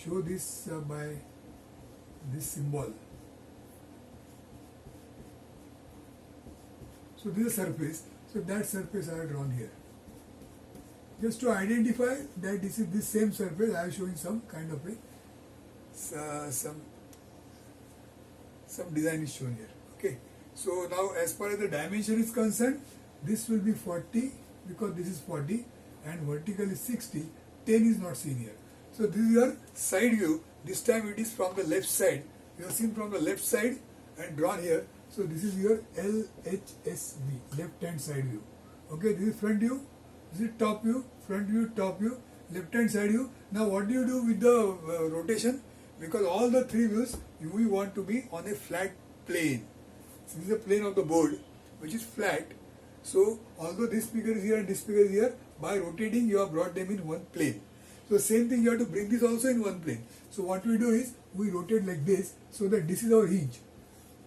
show this by this symbol. So this is a surface. So that surface I have drawn here. Just to identify that this is this same surface, I am showing some kind of a some design is shown here. Okay. So now as far as the dimension is concerned, this will be 40 because this is 40 and vertical is 60. 10 is not seen here. So this is your side view. This time it is from the left side. You have seen from the left side and drawn here. So this is your LHSV, left hand side view. Okay, this is front view, this is top view, front view, top view, left hand side view. Now what do you do with the rotation? Because all the three views we want to be on a flat plane. So this is the plane of the board which is flat. So although this figure is here and this figure is here, by rotating you have brought them in one plane. So same thing you have to bring this also in one plane. So what we do is we rotate like this so that this is our hinge.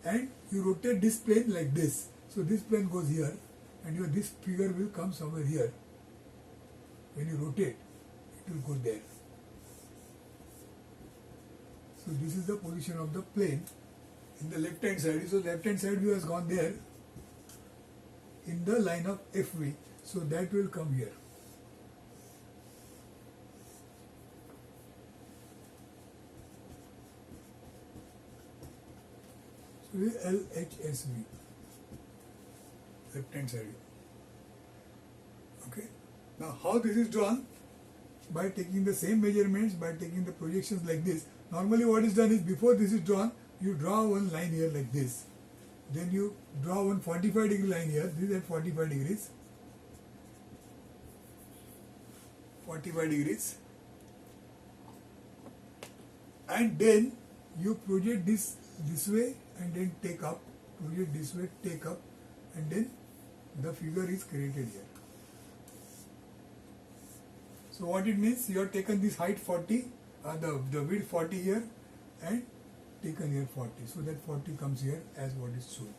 And you rotate this plane like this. So this plane goes here and this figure will come somewhere here. When you rotate, it will go there. So this is the position of the plane in the left hand side. So left hand side view has gone there in the line of FV. So that will come here. So this is LHSV, left hand side view. Okay. Now how this is drawn? By taking the same measurements, by taking the projections like this. Normally what is done is before this is drawn, you draw one line here like this. Then you draw one 45 degree line here. This is at 45 degrees. 45 degrees. And then you project this way and then take up. Project this way, take up. And then the figure is created here. So what it means, you have taken this height 40, the width 40 here and taken here 40. So that 40 comes here as what is shown.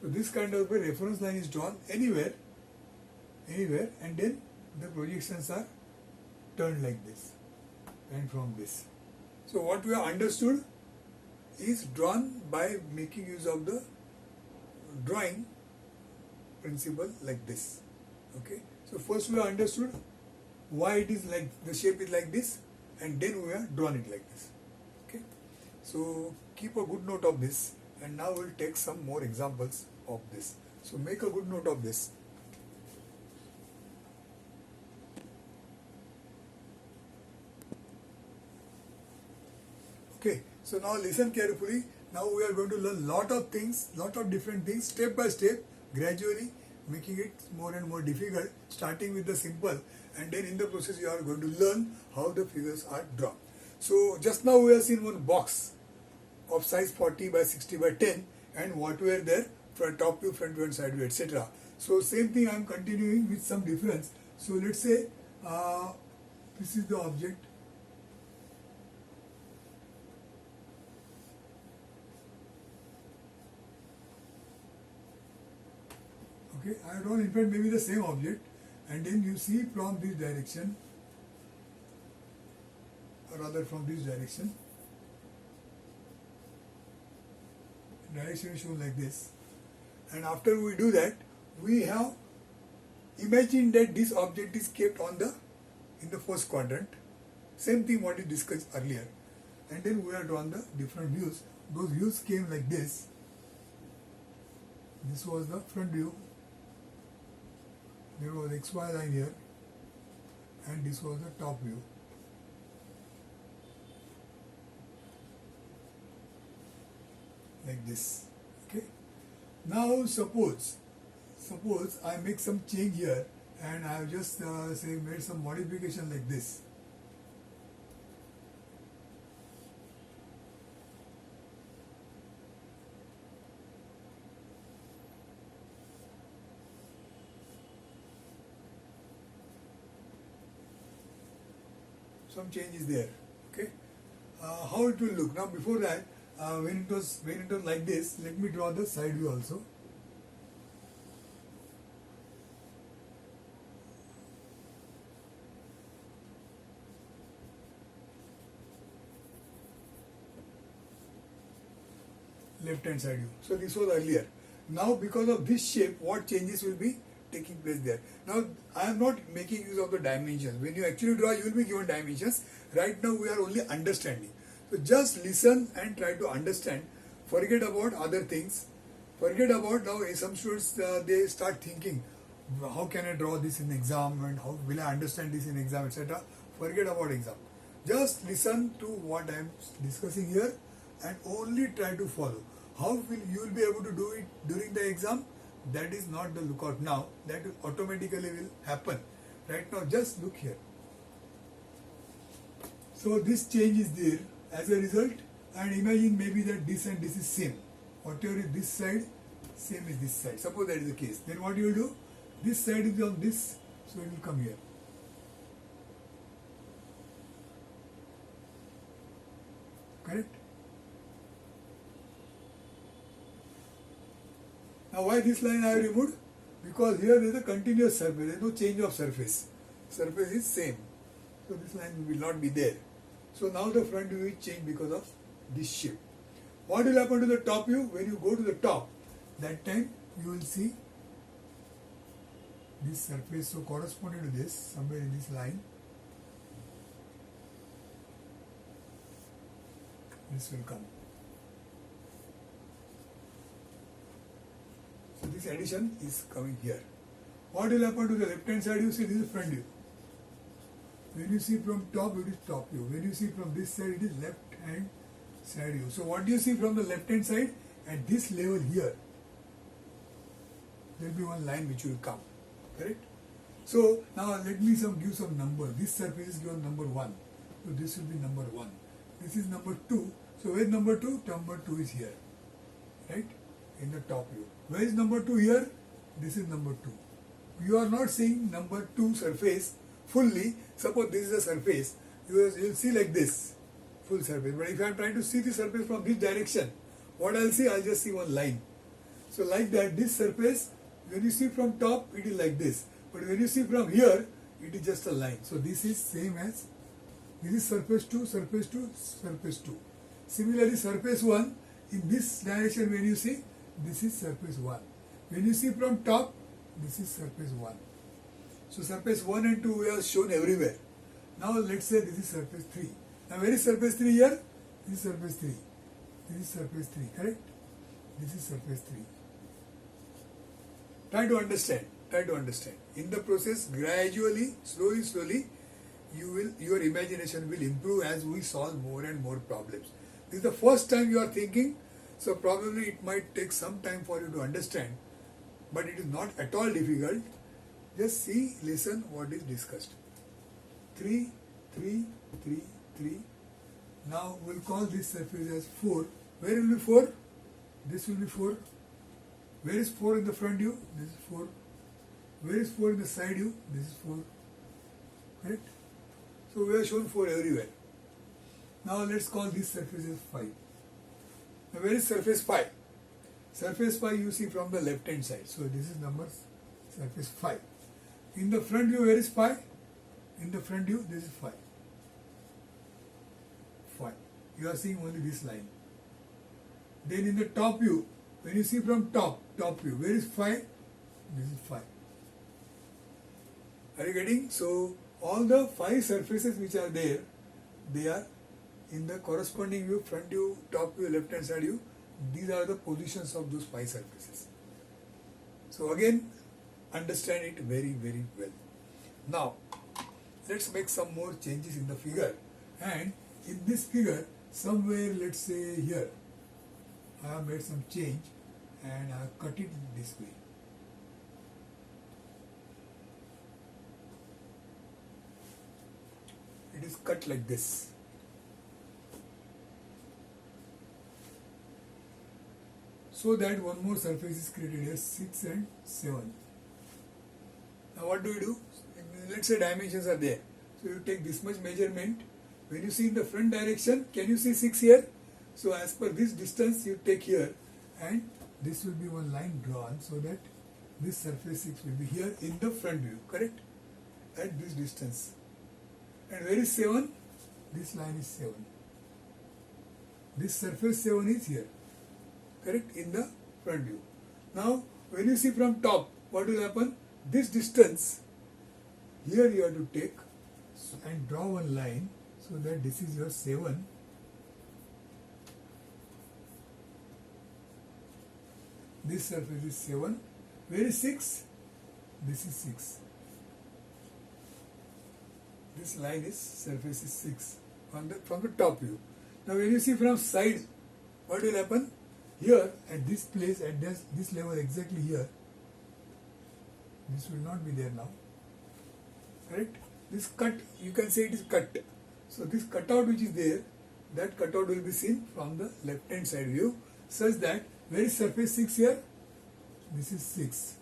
So this kind of a reference line is drawn anywhere and then the projections are turned like this and from this. So what we have understood is drawn by making use of the drawing principle like this. Okay. So first we have understood why it is like the shape is like this and then we have drawn it like this. Okay. So keep a good note of this and now we'll take some more examples of this. So make a good note of this. Okay, so now listen carefully. Now we are going to learn lot of things, lot of different things step by step, gradually making it more and more difficult, starting with the simple, and then in the process you are going to learn how the figures are drawn. So just now we have seen one box of size 40 by 60 by 10 and what were there for top view, front view and side view, etc. So same thing I am continuing with some difference. So let's say this is the object. Okay, I have drawn in fact maybe the same object and then you see from this direction or rather from this direction is shown like this, and after we do that we have imagined that this object is kept on in the first quadrant, same thing what we discussed earlier, and then we have drawn the different views. Those views came like this. This was the front view, there was XY line here and this was the top view. Like this. Okay. Now suppose I make some change here and I have just say made some modification like this. Some change is there. Okay. How it will look now? Before that, when it was like this, let me draw the side view also. left hand side view. So this was earlier. Now because of this shape, what changes will be taking place there? Now I am not making use of the dimensions. When you actually draw, you will be given dimensions. Right now we are only understanding. So just listen and try to understand. Forget about other things. Forget about now some students they start thinking, how can I draw this in exam and how will I understand this in exam, etc. Forget about exam. Just listen to what I am discussing here and only try to follow. How will you will be able to do it during the exam? That is not the lookout now. That automatically will happen. Right now, just look here. So this change is there as a result, and imagine maybe that this and this is same. Whatever is this side, same is this side. Suppose that is the case. Then what you will do? This side is on this, so it will come here. Correct? Now why this line I have removed? Because here there is a continuous surface, there is no change of surface. Surface is same. So this line will not be there. So now the front view is changed because of this shape. What will happen to the top view? When you go to the top, that time you will see this surface. So corresponding to this, somewhere in this line, this will come. So this addition is coming here. What will happen to the left hand side? You see this is front view. When you see from top, it is top view. When you see from this side, it is left hand side view. So what do you see from the left hand side? At this level here, there will be one line which will come. Correct? So now let me give some number. This surface is given number 1. So this will be number 1. This is number 2. So where is number 2? Number 2 is here. Right? In the top view. Where is number 2 here? This is number 2. You are not seeing number 2 surface fully. Suppose this is a surface. You will see like this. Full surface. But if I am trying to see the surface from this direction, what I will see? I will just see one line. So like that, this surface, when you see from top, it is like this. But when you see from here, it is just a line. So this is same as, this is surface 2, surface 2, surface 2. Similarly, surface 1, in this direction when you see, this is surface 1. When you see from top, this is surface 1. So surface 1 and 2 we have shown everywhere. Now let's say this is surface 3. Now where is surface 3 here? This is surface 3. This is surface 3, correct? This is surface 3. Try to understand. Try to understand. In the process, gradually, slowly, your imagination will improve as we solve more and more problems. This is the first time you are thinking, so probably it might take some time for you to understand, but it is not at all difficult. Just see, listen what is discussed. 3, 3, 3, 3. Now we'll call this surface as 4. Where will be 4? This will be 4. Where is 4 in the front view? This is 4. Where is 4 in the side view? This is 4. Correct? So we have shown 4 everywhere. Now let's call this surface as 5. Now where is surface 5? Surface 5 you see from the left hand side. So this is number surface 5. In the front view, where is 5? In the front view, this is 5. 5. You are seeing only this line. Then in the top view, when you see from top view, where is 5? This is 5. Are you getting? So all the 5 surfaces which are there, they are in the corresponding view, front view, top view, left hand side view. These are the positions of those 5 surfaces. So again, understand it very, very well. Now, let's make some more changes in the figure. And in this figure, somewhere, let's say here, I have made some change and I have cut it this way. It is cut like this. So that one more surface is created here, 6 and 7. Now what do? Let's say dimensions are there. So you take this much measurement. When you see in the front direction, can you see 6 here? So as per this distance you take here, and this will be one line drawn so that this surface 6 will be here in the front view, correct? At this distance. And where is 7? This line is 7. This surface 7 is here, correct, in the front view. Now when you see from top, what will happen? This distance here you have to take and draw one line so that this is your 7. This surface is 7. Where is 6? This is 6. This line is surface is 6 from the top view. Now when you see from side, what will happen? Here at this place, at this level exactly here, this will not be there now. Correct? This cut, you can say it is cut. So this cutout which is there, that cutout will be seen from the left hand side view, such that where is surface 6 here? This is 6.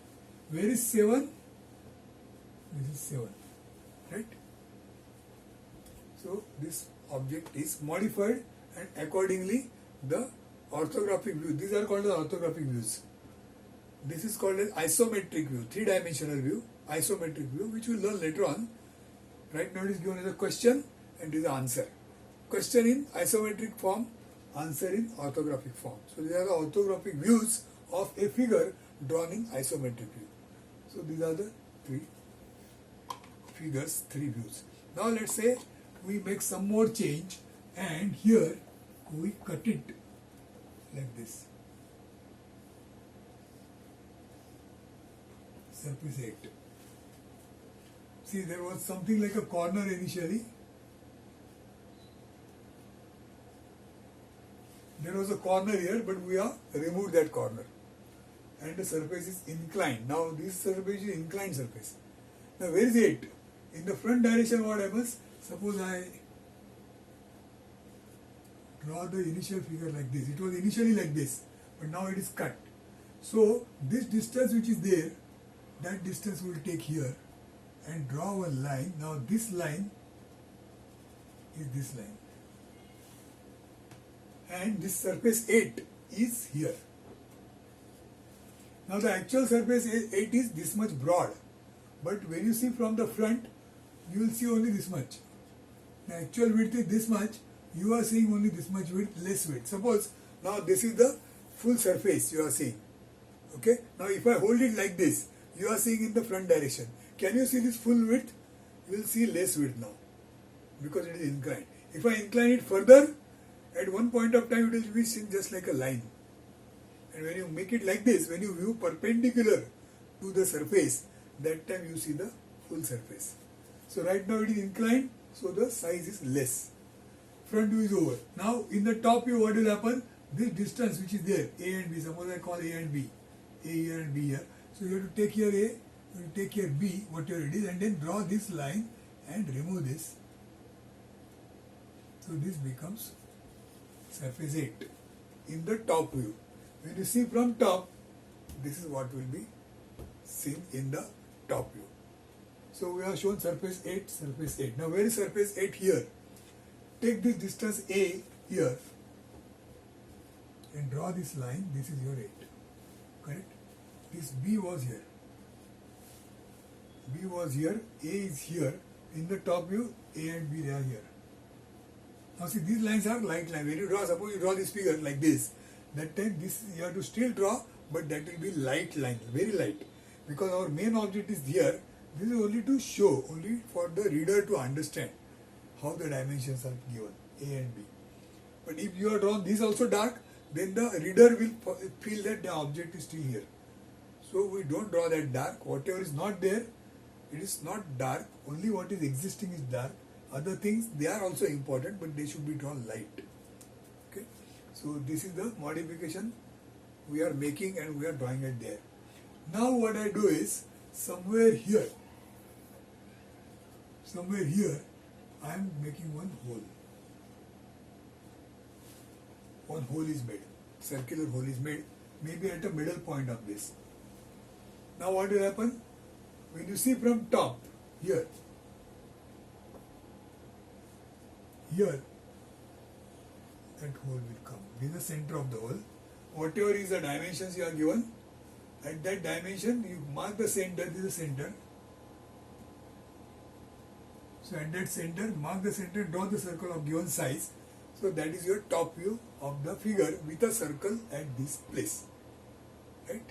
Where is 7? This is 7. Right? So this object is modified, and accordingly the orthographic view, these are called the orthographic views. This is called an isometric view, 3-dimensional view, isometric view, which we will learn later on. Right now it is given as a question and it is the answer. Question in isometric form, answer in orthographic form. So these are the orthographic views of a figure drawn in isometric view. So these are the 3 figures, 3 views. Now let's say we make some more change, and here we cut it like this. Surface 8. See, there was something like a corner initially. There was a corner here, but we have removed that corner. And the surface is inclined. Now this surface is inclined surface. Now where is 8? In the front direction, what happens? Suppose I draw the initial figure like this. It was initially like this, but now it is cut. So this distance which is there, that distance we will take here and draw one line. Now this line is this line. And this surface 8 is here. Now the actual surface 8 is this much broad. But when you see from the front, you will see only this much. The actual width is this much. You are seeing only this much width, less width. Suppose now this is the full surface you are seeing. Okay. Now if I hold it like this, you are seeing in the front direction. Can you see this full width? You will see less width now because it is inclined. If I incline it further, at one point of time it will be seen just like a line. And when you make it like this, when you view perpendicular to the surface, that time you see the full surface. So right now it is inclined, so the size is less. Front view is over. Now in the top view, what will happen? This distance which is there, A and B, suppose I call A and B, A here and B here. So you have to take here A, you have to take here B, whatever it is, and then draw this line and remove this. So this becomes surface 8 in the top view. When you see from top, this is what will be seen in the top view. So we have shown surface 8, surface 8. Now where is surface 8 here? Take this distance A here and draw this line. This is your 8. Correct? This B was here. B was here, A is here. In the top view, A and B they are here. Now see, these lines are light lines. When you draw, suppose you draw this figure like this, that time this you have to still draw, but that will be light line, very light. Because our main object is here, this is only to show, only for the reader to understand how the dimensions are given, A and B. But if you are drawn this also dark, then the reader will feel that the object is still here. So we don't draw that dark. Whatever is not there, it is not dark. Only what is existing is dark. Other things, they are also important, but they should be drawn light. Okay. So this is the modification we are making and we are drawing it there. Now what I do is, somewhere here, I am making one hole. One hole is made. Circular hole is made, maybe at the middle point of this. Now what will happen? When you see from top, here, that hole will come. This is the center of the hole. Whatever is the dimensions you are given, at that dimension you mark the center, this is the center. So at that center, mark the center, draw the circle of given size. So that is your top view of the figure with a circle at this place, right?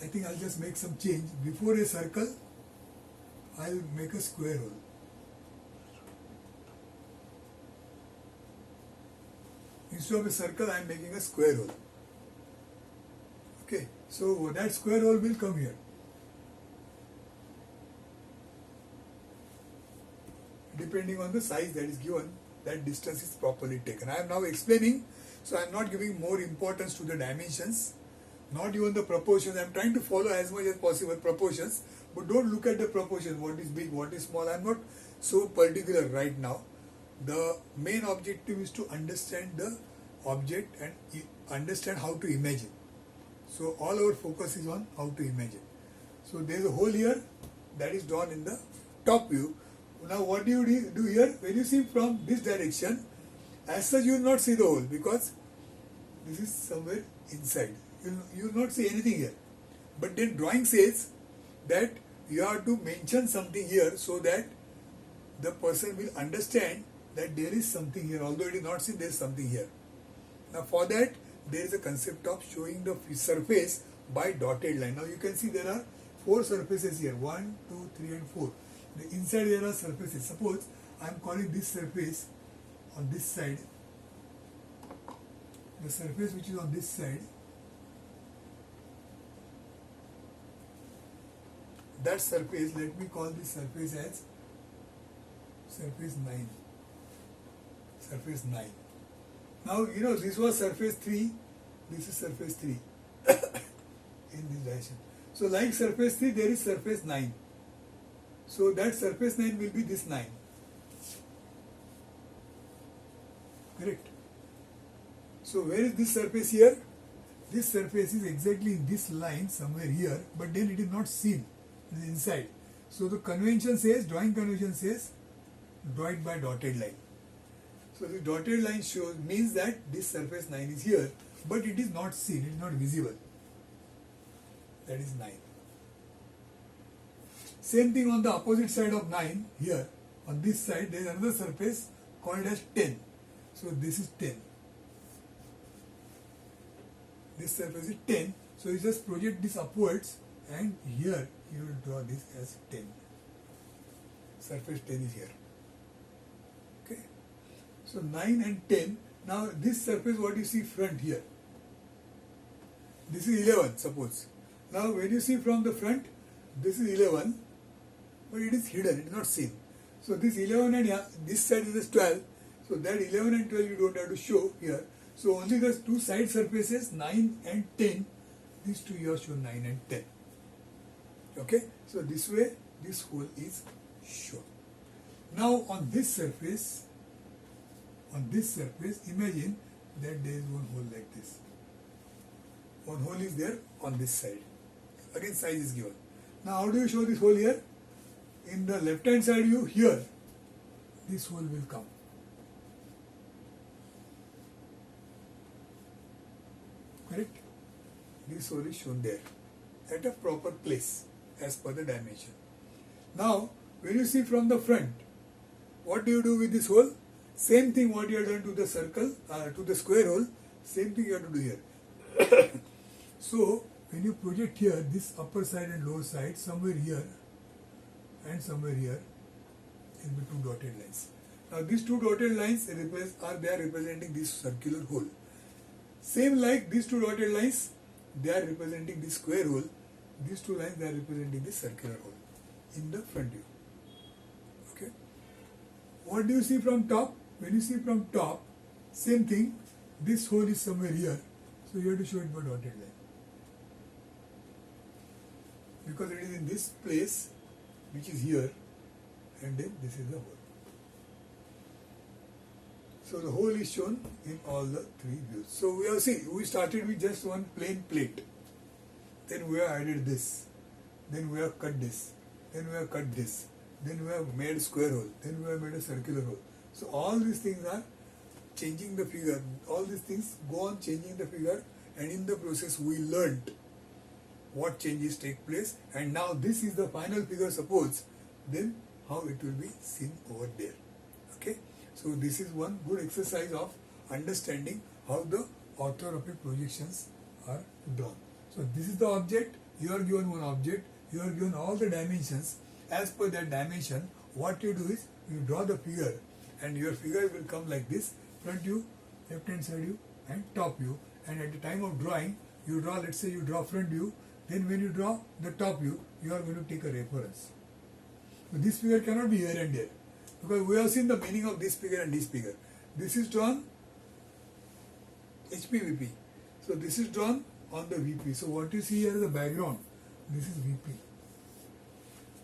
I think I'll just make some change. Before a circle, I'll make a square hole. Instead of a circle, I'm making a square hole. Okay, so that square hole will come here. Depending on the size that is given, that distance is properly taken. I am now explaining, so I am not giving more importance to the dimensions, not even the proportions. I am trying to follow as much as possible proportions, but don't look at the proportions, what is big, what is small. I am not so particular right now. The main objective is to understand the object and understand how to imagine. So all our focus is on how to imagine. So there is a hole here that is drawn in the top view. Now what do you do here? When you see from this direction, as such you will not see the hole because this is somewhere inside. You will not see anything here. But then drawing says that you have to mention something here so that the person will understand that there is something here. Although it is not seen, there is something here. Now for that, there is a concept of showing the surface by dotted line. Now you can see there are 4 surfaces here. 1, 2, 3 and 4. The inside there are surfaces. Suppose I am calling this surface on this side. The surface which is on this side, that surface, let me call this surface as surface 9. Surface 9. Now you know this was surface 3, this is surface 3 in this direction. So like surface 3 there is surface 9. So that surface 9 will be this 9. Correct. So where is this surface here? This surface is exactly in this line somewhere here, but then it is not seen. It is inside. So the convention says, drawing convention says, draw it by dotted line. So the dotted line shows means that this surface 9 is here, but it is not seen, it is not visible. That is 9. Same thing on the opposite side of 9 here. On this side there is another surface called as 10. So this is 10. This surface is 10. So you just project this upwards and here you will draw this as 10. Surface 10 is here. Okay. So 9 and 10. Now this surface what you see front here. This is 11 suppose. Now when you see from the front, this is 11, but it is hidden, it is not seen. So this 11 and this side is 12. So that 11 and 12 you don't have to show here. So only the 2 side surfaces 9 and 10. These 2 you have shown 9 and 10. Okay. So this way this hole is shown. Now on this surface, imagine that there is one hole like this. One hole is there on this side. Again size is given. Now how do you show this hole here? In the left hand side view here, this hole will come. Correct? This hole is shown there at a proper place as per the dimension. Now when you see from the front, what do you do with this hole? Same thing what you have done to the circle, to the square hole, same thing you have to do here. So when you project here, this upper side and lower side, somewhere here and somewhere here will be 2 dotted lines. Now these 2 dotted lines are representing this circular hole. Same like these 2 dotted lines, they are representing this square hole. These 2 lines, they are representing this circular hole in the front view. Okay. What do you see from top? When you see from top, same thing. This hole is somewhere here, so you have to show it by dotted line. Because it is in this place, which is here, and then this is the hole. So the hole is shown in all the 3 views. So we started with just one plain plate. Then we have added this. Then we have cut this. Then we have cut this. Then we have made square hole. Then we have made a circular hole. So all these things are changing the figure. All these things go on changing the figure, and in the process we learnt what changes take place, and now this is the final figure suppose. Then how it will be seen over there. Okay, so this is one good exercise of understanding how the orthorhombic projections are drawn. So this is the object, you are given one object, you are given all the dimensions. As per that dimension, what you do is you draw the figure, and your figure will come like this: front view, left hand side view, and top view. And at the time of drawing, you draw, let's say you draw front view, then when you draw the top view, you are going to take a reference. So this figure cannot be here and there, because we have seen the meaning of this figure and this figure. This is drawn HPVP. So this is drawn on the VP. So what you see here is the background. This is VP.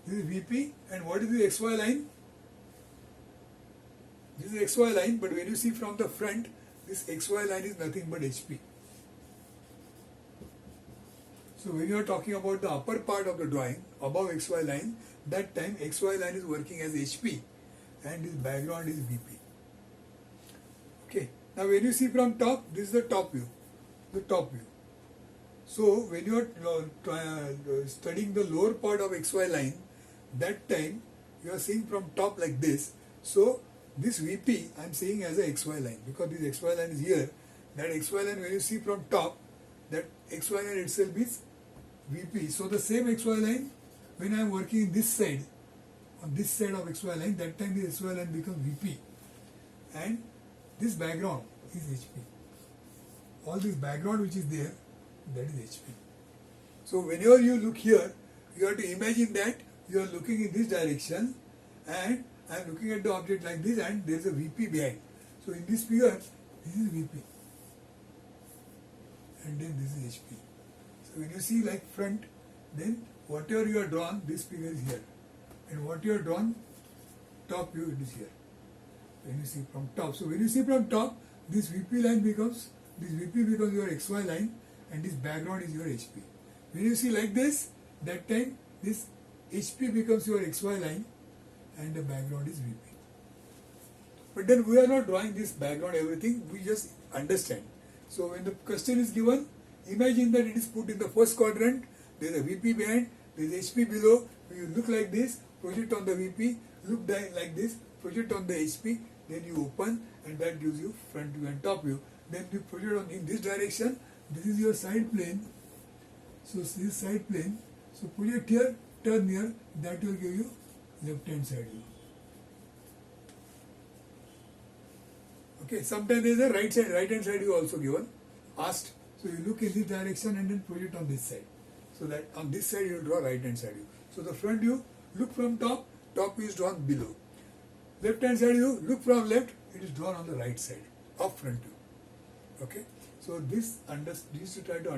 This is VP, and what is the XY line? This is XY line, but when you see from the front, this XY line is nothing but HP. So when you are talking about the upper part of the drawing, above XY line, that time XY line is working as HP, and this background is VP. Okay. Now when you see from top, this is the top view. The top view. So when you are studying the lower part of XY line, that time you are seeing from top like this. So this VP I am seeing as a XY line, because this XY line is here. That XY line, when you see from top, that XY line itself is VP. So the same XY line, when I am working this side, on this side of XY line, that time the XY line becomes VP, and this background is HP. All this background which is there, that is HP. So whenever you look here, you have to imagine that you are looking in this direction, and I am looking at the object like this, and there is a VP behind. So in this figure, this is VP, and then this is HP. So when you see like front, then whatever you are drawn, this figure is here, and what you are drawn, top view, it is here. When you see from top, so when you see from top, this VP line becomes, this VP becomes your XY line, and this background is your HP. When you see like this, that time this HP becomes your XY line, and the background is VP. But then we are not drawing this background, everything, we just understand. So when the question is given, imagine that it is put in the first quadrant, there is a VP behind, there is HP below, you look like this, project on the VP, look down like this, project on the HP, then you open, and that gives you front view and top view. Then you project on in this direction, this is your side plane. So this is side plane. So project here, turn here, that will give you left hand side view. Okay, sometimes there is a right hand side view also given, asked. So you look in this direction and then project on this side. So that on this side you will draw right hand side view. So the front view, look from top, top view is drawn below. Left hand side view, look from left, it is drawn on the right side of front view. Okay, so this to try to